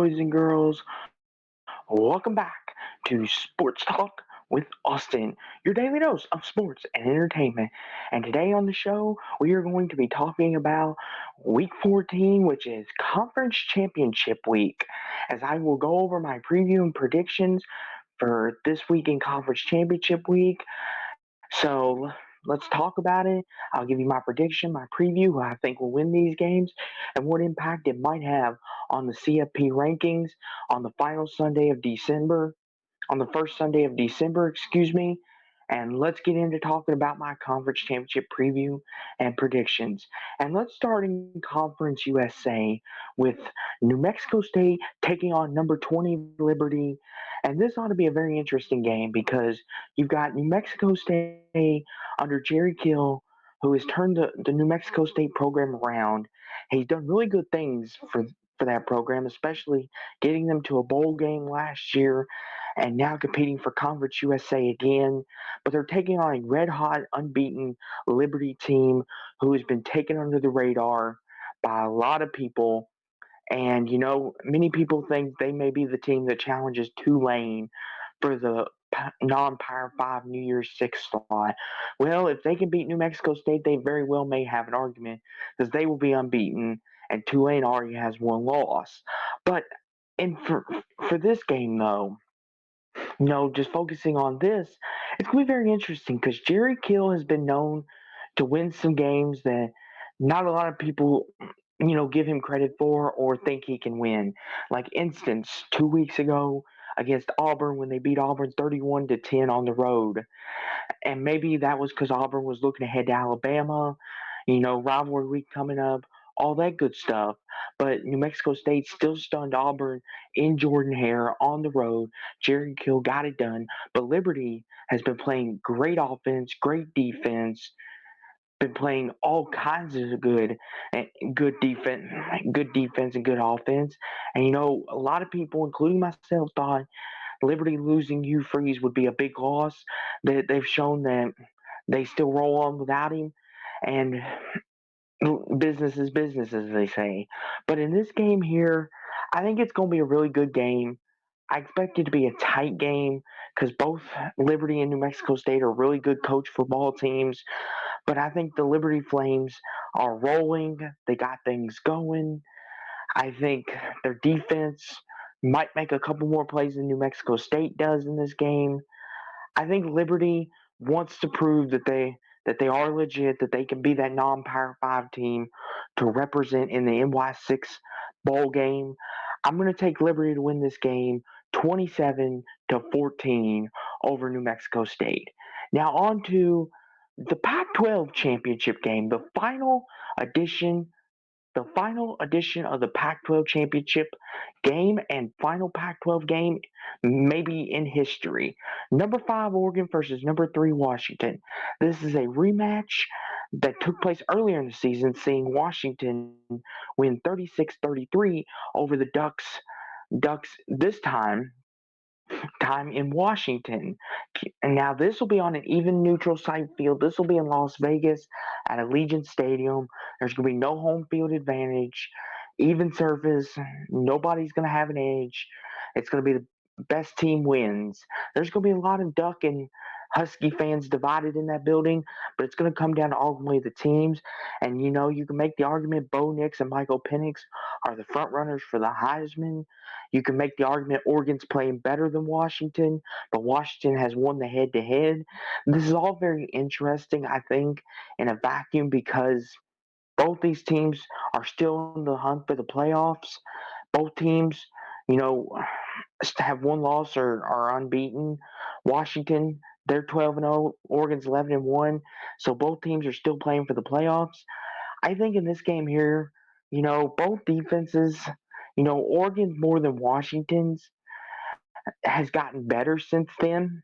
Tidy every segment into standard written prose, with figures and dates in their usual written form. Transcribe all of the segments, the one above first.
boys and girls. Welcome back to Sports Talk with Austin, your daily dose of sports and entertainment. And today on the show, we are going to be talking about Week 14, which is Conference Championship Week, as I will go over my preview and predictions for this week in Conference Championship Week. So let's talk about it. I'll give you my prediction, my preview, who I think will win these games, and what impact it might have on the CFP rankings on the final Sunday of December, on the first Sunday of December, excuse me. And let's get into talking about my conference championship preview and predictions. And let's start in Conference USA with New Mexico State taking on number 20 Liberty. And this ought to be a very interesting game because you've got New Mexico State under Jerry Kill, who has turned the New Mexico State program around. He's done really good things for that program, especially getting them to a bowl game last year and now competing for Conference USA again. But they're taking on a red hot, unbeaten Liberty team who has been taken under the radar by a lot of people. And, many people think they may be the team that challenges Tulane for the non-Power 5 New Year's Six slot. Well, if they can beat New Mexico State, they very well may have an argument because they will be unbeaten, and Tulane already has one loss. But and for this game, though, just focusing on this, it's going to be very interesting because Jerry Kill has been known to win some games that not a lot of people, give him credit for or think he can win. Like instance, 2 weeks ago against Auburn when they beat Auburn 31-10 on the road, and maybe that was because Auburn was looking ahead to Alabama, rivalry week coming up, all that good stuff. But New Mexico State still stunned Auburn in Jordan Hare on the road. Jerry Kill got it done. But Liberty has been playing great offense, great defense, been playing all kinds of good defense and good offense. And a lot of people, including myself, thought Liberty losing Hugh Freeze would be a big loss. They've shown that they still roll on without him, and business is business, as they say. But in this game here, I think it's going to be a really good game. I expect it to be a tight game because both Liberty and New Mexico State are really good coach football teams. But I think the Liberty Flames are rolling. They got things going. I think their defense might make a couple more plays than New Mexico State does in this game. I think Liberty wants to prove that they are legit, that they can be that non-Power 5 team to represent in the NY6 bowl game. I'm going to take Liberty to win this game 27-14 over New Mexico State. Now on to the Pac-12 championship game, edition the final edition of the Pac-12 championship game and final Pac-12 game maybe in history. Number 5 Oregon versus number 3 Washington. This is a rematch that took place earlier in the season, seeing Washington win 36-33 over the Ducks. Ducks this time in Washington. And now this will be on an even neutral site field. This will be in Las Vegas at Allegiant Stadium. There's going to be no home field advantage, even surface. Nobody's going to have an edge. It's going to be the best team wins. There's going to be a lot of Duck and Husky fans divided in that building, but it's going to come down to ultimately the teams. And you can make the argument Bo Nix and Michael Penix are the front runners for the Heisman. You can make the argument Oregon's playing better than Washington, but Washington has won the head to head. This is all very interesting, I think, in a vacuum because both these teams are still in the hunt for the playoffs. Both teams, you know, have one loss or are unbeaten. Washington, they're 12-0. Oregon's 11-1. So both teams are still playing for the playoffs. I think in this game here, both defenses, Oregon more than Washington's has gotten better since then.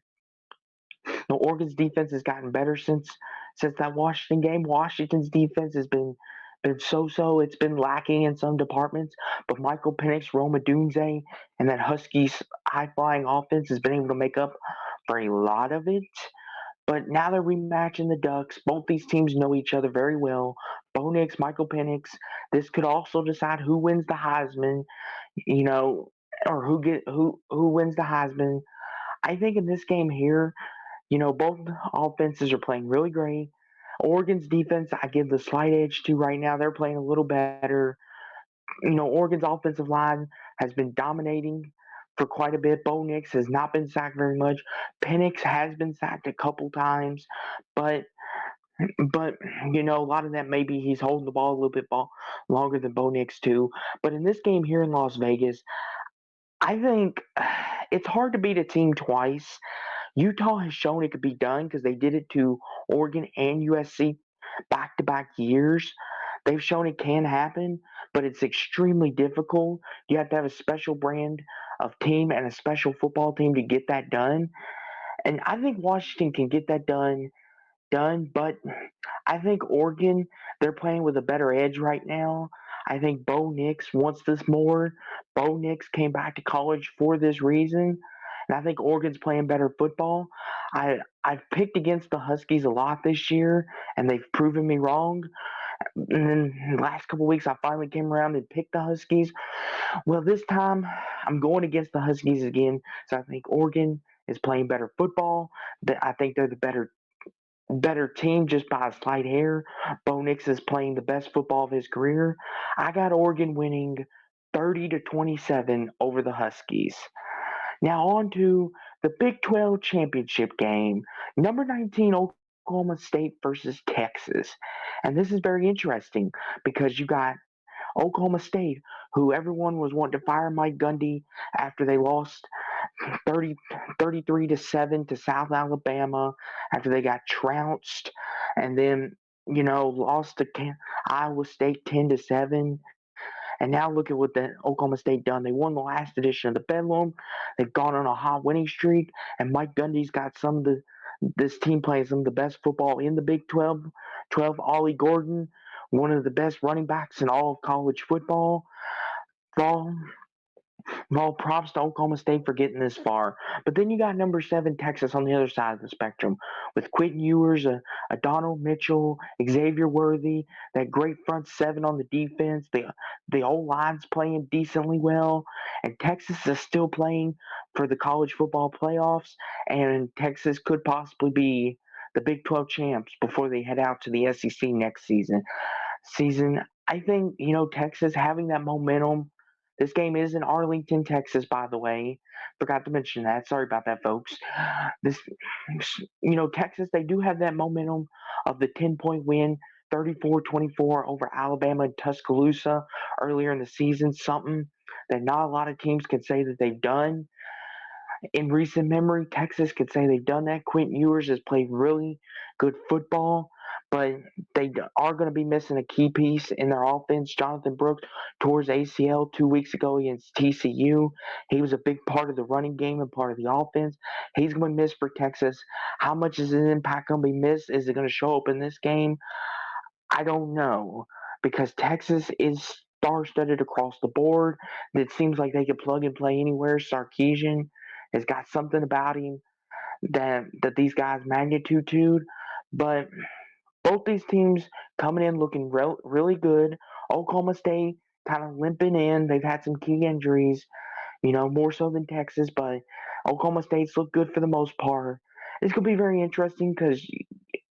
Oregon's defense has gotten better since that Washington game. Washington's defense has been so-so. It's been lacking in some departments, but Michael Penix, Rome Odunze, and that Huskies high-flying offense has been able to make up for a lot of it. But now they're rematching the Ducks. Both these teams know each other very well. Bo Nix, Michael Penix. This could also decide who wins the Heisman, you know, or who wins the Heisman. I think in this game here, both offenses are playing really great. Oregon's defense, I give the slight edge to right now. They're playing a little better. Oregon's offensive line has been dominating for quite a bit. Bo Nix has not been sacked very much. Penix has been sacked a couple times, but but a lot of that maybe he's holding the ball a little bit longer than Bo Nix too. But in this game here in Las Vegas, I think it's hard to beat a team twice. Utah has shown it could be done because they did it to Oregon and USC back to back years. They've shown it can happen, but it's extremely difficult. You have to have a special brand of team and a special football team to get that done. And I think Washington can get that done, but I think Oregon, they're playing with a better edge right now. I think Bo Nix wants this more. Bo Nix came back to college for this reason, and I think Oregon's playing better football. I've picked against the Huskies a lot this year, and they've proven me wrong. And then the last couple weeks, I finally came around and picked the Huskies. Well, this time I'm going against the Huskies again. So I think Oregon is playing better football. I think they're the better team just by a slight hair. Bo Nix is playing the best football of his career. I got Oregon winning 30-27 over the Huskies. Now on to the Big 12 championship game. Number 19 Oklahoma State versus Texas. And this is very interesting because you got Oklahoma State, who everyone was wanting to fire Mike Gundy after they lost 33-7 to South Alabama, after they got trounced, and then lost to Iowa State 10-7. And now look at what the Oklahoma State done. They won the last edition of the Bedlam. They've gone on a hot winning streak, and Mike Gundy's got this team playing some of the best football in the Big 12. Ollie Gordon, one of the best running backs in all of college football. Well, props to Oklahoma State for getting this far. But then you got number 7 Texas on the other side of the spectrum with Quentin Ewers, a Donald Mitchell, Xavier Worthy, that great front 7 on the defense. The old line's playing decently well, and Texas is still playing for the college football playoffs, and Texas could possibly be the Big 12 champs before they head out to the SEC next season. I think, Texas having that momentum. This game is in Arlington, Texas, by the way. Forgot to mention that. Sorry about that, folks. This, Texas, they do have that momentum of the 10-point win, 34-24 over Alabama and Tuscaloosa earlier in the season. Something that not a lot of teams can say that they've done in recent memory. Texas could say they've done that. Quentin Ewers has played really good football, but they are going to be missing a key piece in their offense. Jonathan Brooks tore his ACL 2 weeks ago against TCU. He was a big part of the running game and part of the offense. He's going to miss for Texas. How much is his impact going to be missed? Is it going to show up in this game? I don't know, because Texas is star-studded across the board. It seems like they could plug and play anywhere. Sarkisian has got something about him that these guys magnitude, but both these teams coming in looking really good. Oklahoma State kind of limping in. They've had some key injuries, more so than Texas, but Oklahoma State's look good for the most part. It's going to be very interesting because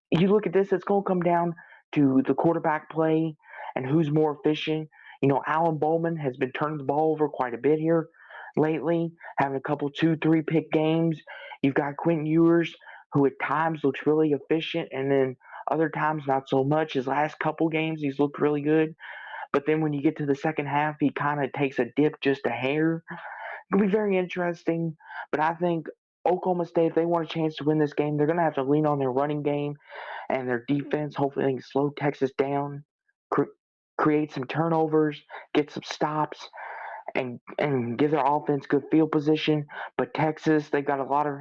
you look at this, it's going to come down to the quarterback play and who's more efficient. Alan Bowman has been turning the ball over quite a bit here lately, having a couple 2-3 pick games. You've got Quentin Ewers, who at times looks really efficient, and then other times not so much. His last couple games, he's looked really good. But then when you get to the second half, he kind of takes a dip just a hair. It'll be very interesting. But I think Oklahoma State, if they want a chance to win this game, they're going to have to lean on their running game and their defense. Hopefully, they can slow Texas down, create some turnovers, get some stops, and give their offense good field position. But Texas, they've got a lot of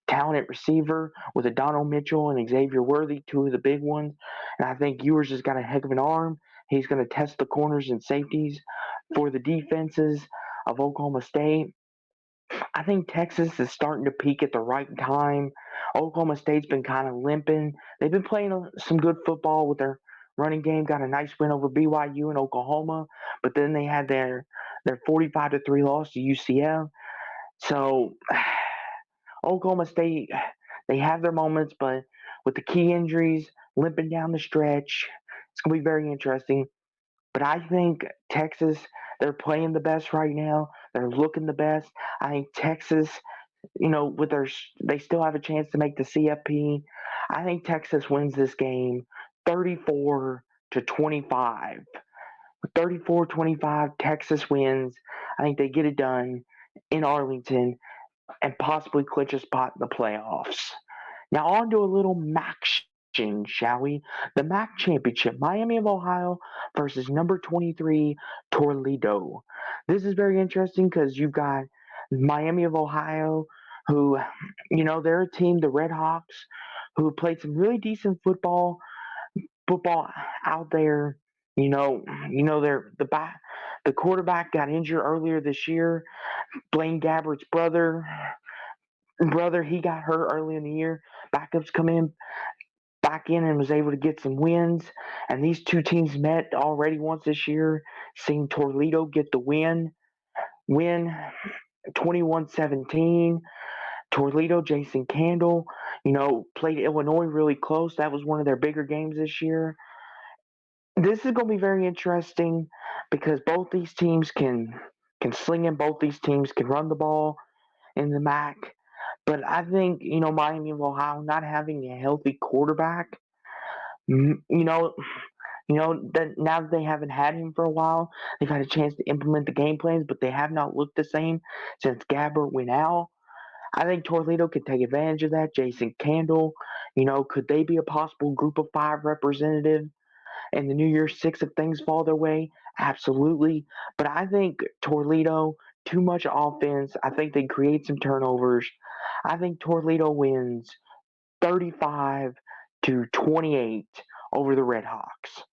talent at receiver with a Donald Mitchell and Xavier Worthy, two of the big ones. And I think Ewers has got a heck of an arm. He's going to test the corners and safeties for the defenses of Oklahoma State. I think Texas is starting to peak at the right time. Oklahoma State's been kind of limping. They've been playing some good football with their running game. Got a nice win over BYU and Oklahoma, but then they had their 45-3 loss to UCF. So Oklahoma State, they have their moments, but with the key injuries limping down the stretch, it's going to be very interesting. But I think Texas, they're playing the best right now. They're looking the best. I think Texas, with they still have a chance to make the CFP. I think Texas wins this game 34-25. 34-25, Texas wins. I think they get it done in Arlington and possibly clinch a spot in the playoffs. Now on to a little MAC action, shall we? The MAC championship, Miami of Ohio versus number 23 Toledo. This is very interesting because you've got Miami of Ohio, who, they're a team, the Red Hawks, who played some really decent football out there. They're the quarterback got injured earlier this year. Blaine Gabbert's brother, he got hurt early in the year. Backups come in back in and was able to get some wins. And these two teams met already once this year, seeing Toledo get the win 21-17. Toledo, Jason Candle, played Illinois really close. That was one of their bigger games this year. This is going to be very interesting because both these teams can sling it. Both these teams can run the ball in the MAC. But I think, Miami of Ohio not having a healthy quarterback, that now that they haven't had him for a while, they've had a chance to implement the game plans, but they have not looked the same since Gabbert went out. I think Toledo could take advantage of that. Jason Candle, could they be a possible group of 5 representative in the New Year's Six if things fall their way? Absolutely. But I think Toledo, too much offense. I think they create some turnovers. I think Toledo wins 35-28 over the Red Hawks.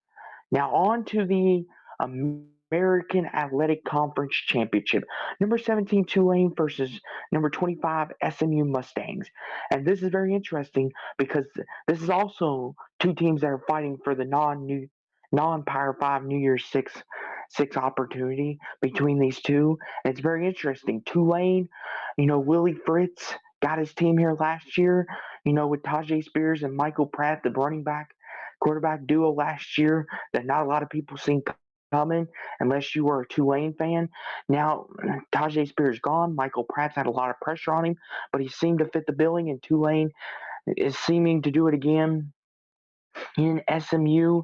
Now on to the American Athletic Conference Championship. Number 17 Tulane versus number 25 SMU Mustangs. And this is very interesting because this is also two teams that are fighting for the non-Power 5 New Year's Six opportunity between these two. And it's very interesting. Tulane, Willie Fritz got his team here last year, with Tajay Spears and Michael Pratt, the running back quarterback duo last year that not a lot of people seen coming unless you were a Tulane fan. Now, Tajay Spears gone. Michael Pratt's had a lot of pressure on him, but he seemed to fit the billing, and Tulane is seeming to do it again. In SMU,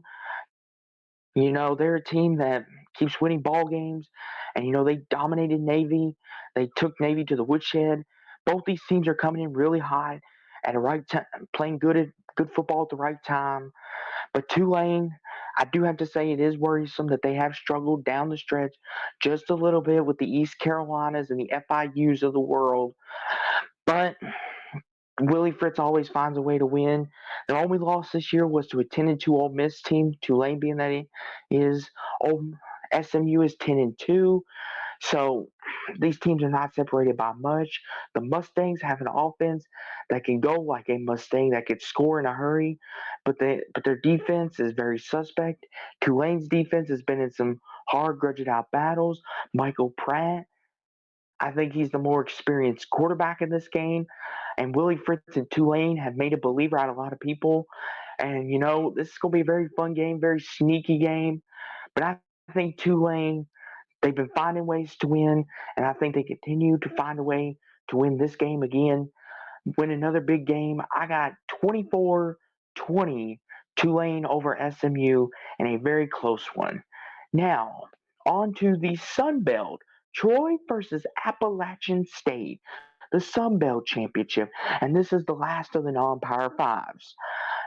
they're a team that keeps winning ball games, and they dominated Navy. They took Navy to the woodshed. Both these teams are coming in really hot at the right time, playing good football at the right time. But Tulane, I do have to say it is worrisome that they have struggled down the stretch just a little bit with the East Carolinas and the FIUs of the world. But Willie Fritz always finds a way to win. Their only loss this year was to a 10-2 Ole Miss team. Tulane being that it is. SMU is 10-2. So these teams are not separated by much. The Mustangs have an offense that can go like a Mustang that could score in a hurry, but their defense is very suspect. Tulane's defense has been in some hard, grudged out battles. Michael Pratt, I think he's the more experienced quarterback in this game, and Willie Fritz and Tulane have made a believer out of a lot of people. And this is going to be a very fun game, very sneaky game. But I think Tulane, they've been finding ways to win, and I think they continue to find a way to win this game again, win another big game. I got 24-20 Tulane over SMU in a very close one. Now, on to the Sun Belt. Troy versus Appalachian State, the Sun Belt Championship, and this is the last of the non-Power Fives.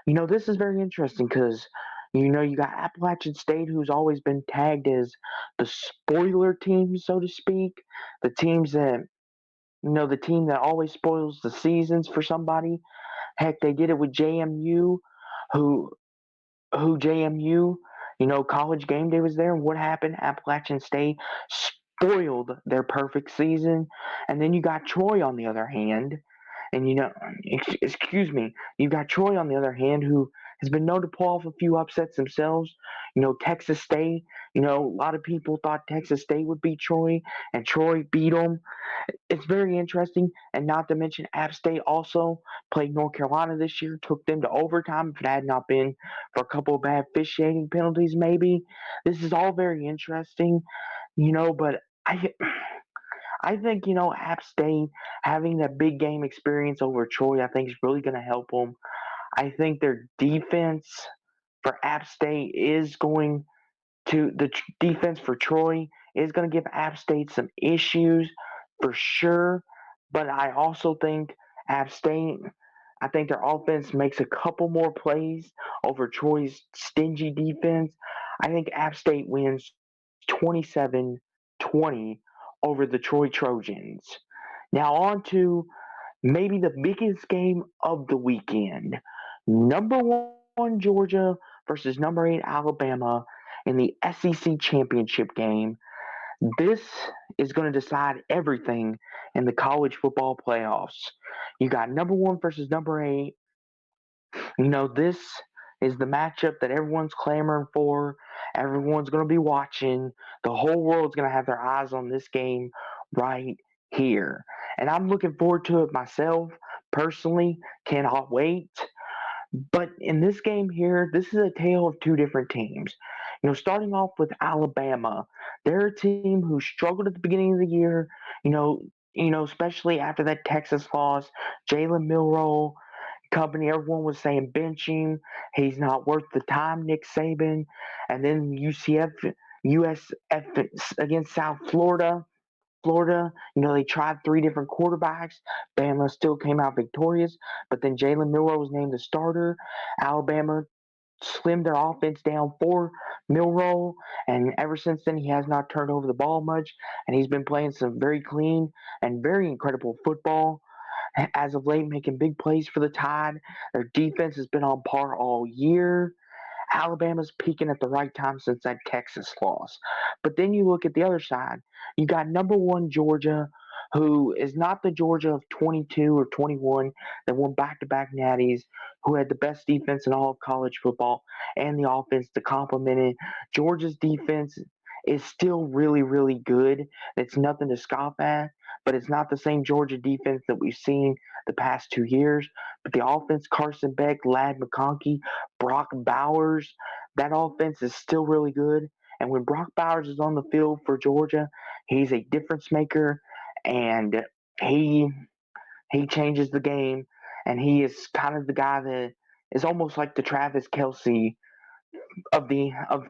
This is very interesting because you got Appalachian State, who's always been tagged as the spoiler team, so to speak. The teams that, the team that always spoils the seasons for somebody. Heck, they did it with JMU, who JMU, College Game Day was there. And what happened? Appalachian State spoiled their perfect season. And then you got Troy on the other hand. And excuse me, you've got Troy on the other hand, who has been known to pull off a few upsets themselves. Texas State. A lot of people thought Texas State would beat Troy, and Troy beat them. It's very interesting, and not to mention App State also played North Carolina this year, took them to overtime. If it had not been for a couple of bad officiating penalties, maybe this is all very interesting. But I think App State having that big game experience over Troy, I think is really going to help them. I think their defense for App State is going to defense for Troy is going to give App State some issues for sure. But I also think App State, I think their offense makes a couple more plays over Troy's stingy defense. I think App State wins 27-20 over the Troy Trojans. Now on to maybe the biggest game of the weekend. Number one Georgia versus number 8 Alabama in the SEC championship game. This is going to decide everything in the college football playoffs. You got number one versus number 8. This is the matchup that everyone's clamoring for. Everyone's going to be watching. The whole world's going to have their eyes on this game right here. And I'm looking forward to it myself. Personally, cannot wait. But in this game here, this is a tale of two different teams. Starting off with Alabama, they're a team who struggled at the beginning of the year. Especially after that Texas loss, Jalen Milroe company, everyone was saying bench him. He's not worth the time, Nick Saban. And then USF against South Florida. They tried three different quarterbacks. Bama still came out victorious, but then Jalen Milroe was named the starter. Alabama slimmed their offense down for Milroe, and ever since then he has not turned over the ball much, and he's been playing some very clean and very incredible football. As of late, making big plays for the Tide. Their defense has been on par all year. Alabama's peaking at the right time since that Texas loss. But then you look at the other side. You got number one Georgia, who is not the Georgia of 22 or 21 that won back-to-back natties, who had the best defense in all of college football and the offense to complement it. Georgia's defense is still really, really good. It's nothing to scoff at, but it's not the same Georgia defense that we've seen the past 2 years. But the offense, Carson Beck, Ladd McConkey, Brock Bowers, that offense is still really good. And when Brock Bowers is on the field for Georgia, he's a difference maker, and he he changes the game. And he is kind of the guy that is almost like the Travis Kelsey of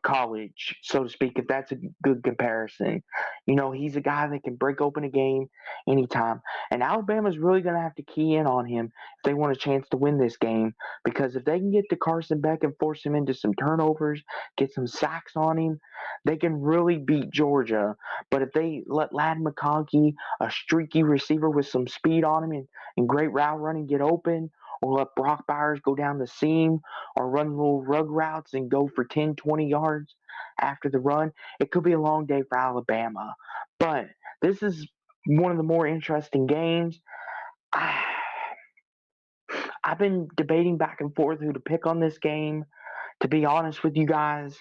college, so to speak, if that's a good comparison. He's a guy that can break open a game anytime. And Alabama's really going to have to key in on him if they want a chance to win this game. Because if they can get to Carson Beck and force him into some turnovers, get some sacks on him, they can really beat Georgia. But if they let Ladd McConkey, a streaky receiver with some speed on him and great route running, get open, or let Brock Bowers go down the seam or run little rug routes and go for 10, 20 yards after the run, it could be a long day for Alabama. But this is one of the more interesting games. I've been debating back and forth who to pick on this game. To be honest with you guys,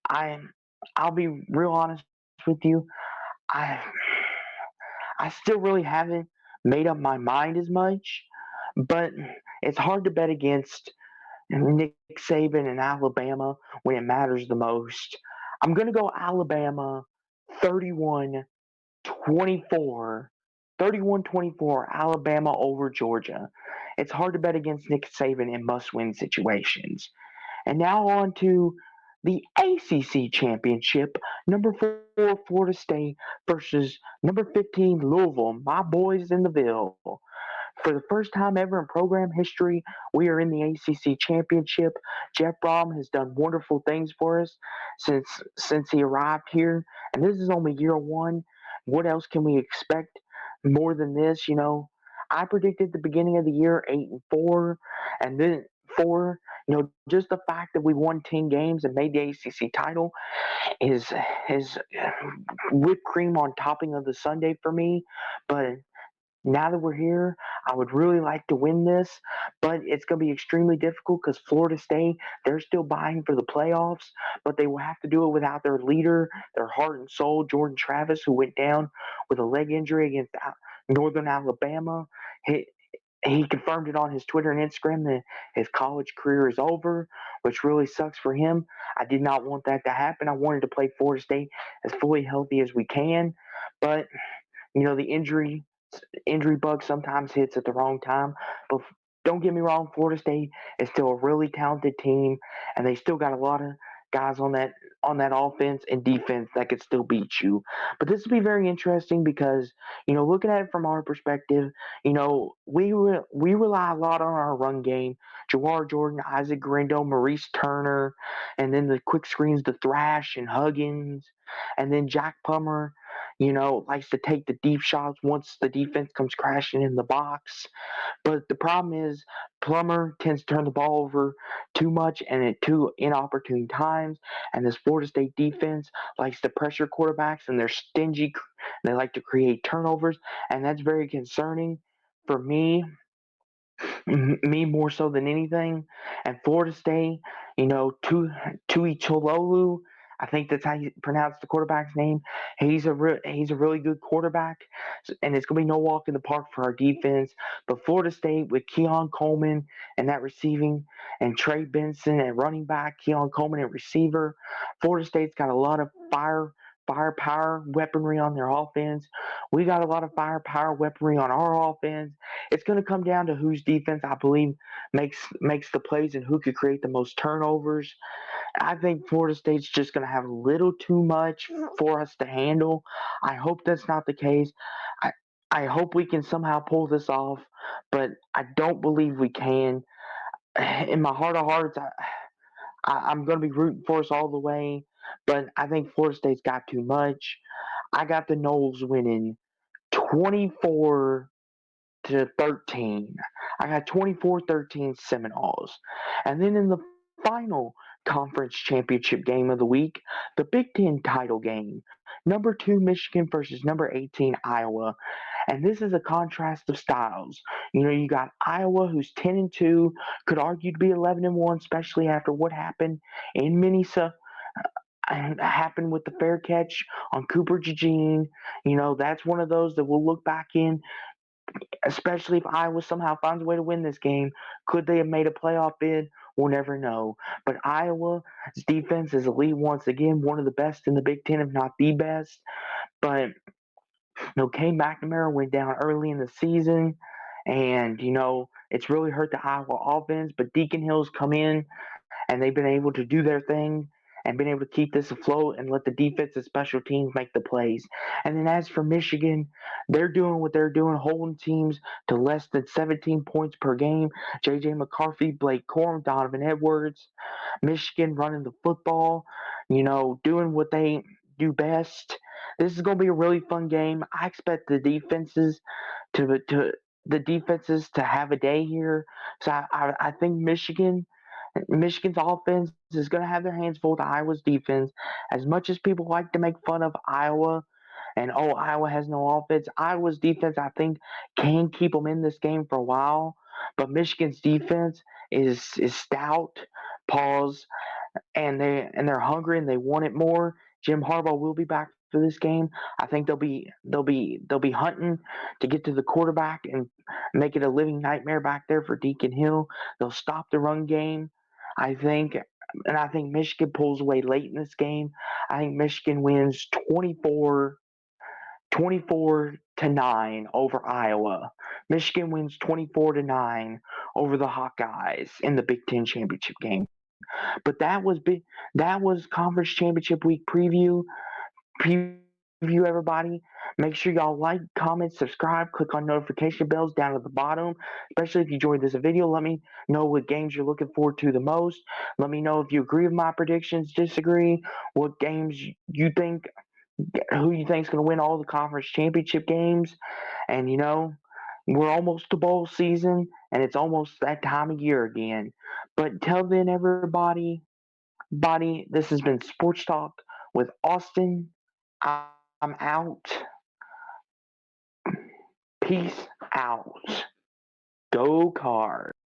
I I'll be real honest with you. I I still really haven't made up my mind as much, but it's hard to bet against Nick Saban and Alabama when it matters the most. I'm going to go Alabama 31-24. 31-24 Alabama over Georgia. It's hard to bet against Nick Saban in must-win situations. And now on to the ACC championship. Number 4 Florida State versus number 15 Louisville. My boys in the Ville. For the first time ever in program history, we are in the ACC championship. Jeff Brom has done wonderful things for us since he arrived here, and this is only year one. What else can we expect more than this? I predicted the beginning of the year 8-4, and then 4. Just the fact that we won 10 games and made the ACC title is whipped cream on topping of the sundae for me. But now that we're here, I would really like to win this, but it's going to be extremely difficult because Florida State, they're still vying for the playoffs, but they will have to do it without their leader, their heart and soul, Jordan Travis, who went down with a leg injury against Northern Alabama. He, he confirmed it on his Twitter and Instagram that his college career is over, which really sucks for him. I did not want that to happen. I wanted to play Florida State as fully healthy as we can, but the injury bug sometimes hits at the wrong time. But don't get me wrong, Florida State is still a really talented team, and they still got a lot of guys on that offense and defense that could still beat you. But this will be very interesting because looking at it from our perspective, we rely a lot on our run game. Jawar Jordan, Isaac Grindo, Maurice Turner, and then the quick screens to Thrash and Huggins, and then Jack Plummer likes to take the deep shots once the defense comes crashing in the box. But the problem is Plummer tends to turn the ball over too much and at too inopportune times. And this Florida State defense likes to pressure quarterbacks and they're stingy. They like to create turnovers. And that's very concerning for me more so than anything. And Florida State, Tui Chololu, I think that's how you pronounce the quarterback's name. He's a really good quarterback, and it's gonna be no walk in the park for our defense. But Florida State with Keon Coleman and that receiving, and Trey Benson and running back, Keon Coleman at receiver. Florida State's got a lot of firepower weaponry on their offense. We got a lot of firepower weaponry on our offense. It's going to come down to whose defense I believe makes the plays and who could create the most turnovers. I think Florida State's just going to have a little too much for us to handle. I hope that's not the case. I I hope we can somehow pull this off, but I don't believe we can. In my heart of hearts, I'm going to be rooting for us all the way, but I think Florida State's got too much. I got the Noles winning 24-13. I got 24-13 Seminoles. And then in the final conference championship game of the week, the Big Ten title game, number 2 Michigan versus number 18 Iowa. And this is a contrast of styles. You got Iowa, who's 10-2, could argue to be 11-1, especially after what happened in Minnesota. Happened with the fair catch on Cooper DeJean. That's one of those that we'll look back in, especially if Iowa somehow finds a way to win this game. Could they have made a playoff bid? We'll never know. But Iowa's defense is elite once again, one of the best in the Big Ten, if not the best. But Kane McNamara went down early in the season, and it's really hurt the Iowa offense. But Deacon Hill's come in, and they've been able to do their thing and been able to keep this afloat and let the defense and special teams make the plays. And then as for Michigan, they're doing what they're doing, holding teams to less than 17 points per game. J.J. McCarthy, Blake Corum, Donovan Edwards, Michigan running the football, doing what they do best. This is going to be a really fun game. I expect to the defenses to have a day here. So I think Michigan's offense is going to have their hands full with Iowa's defense. As much as people like to make fun of Iowa and, Iowa has no offense, Iowa's defense, I think, can keep them in this game for a while. But Michigan's defense is stout. Pause. And they're hungry and they want it more. Jim Harbaugh will be back for this game. I think they'll be hunting to get to the quarterback and make it a living nightmare back there for Deacon Hill. They'll stop the run game, I think, and I think Michigan pulls away late in this game. I think Michigan wins 24-9 over Iowa. Michigan wins 24-9 over the Hawkeyes in the Big Ten championship game. But that was conference championship week preview, everybody. Make sure y'all like, comment, subscribe, click on notification bells down at the bottom. Especially if you enjoyed this video, let me know what games you're looking forward to the most. Let me know if you agree with my predictions, disagree, what games you think, who you think is going to win all the conference championship games. And we're almost to bowl season, and it's almost that time of year again. But until then, everybody, this has been Sports Talk with Austin. I'm out. Peace. cows. Go Cards.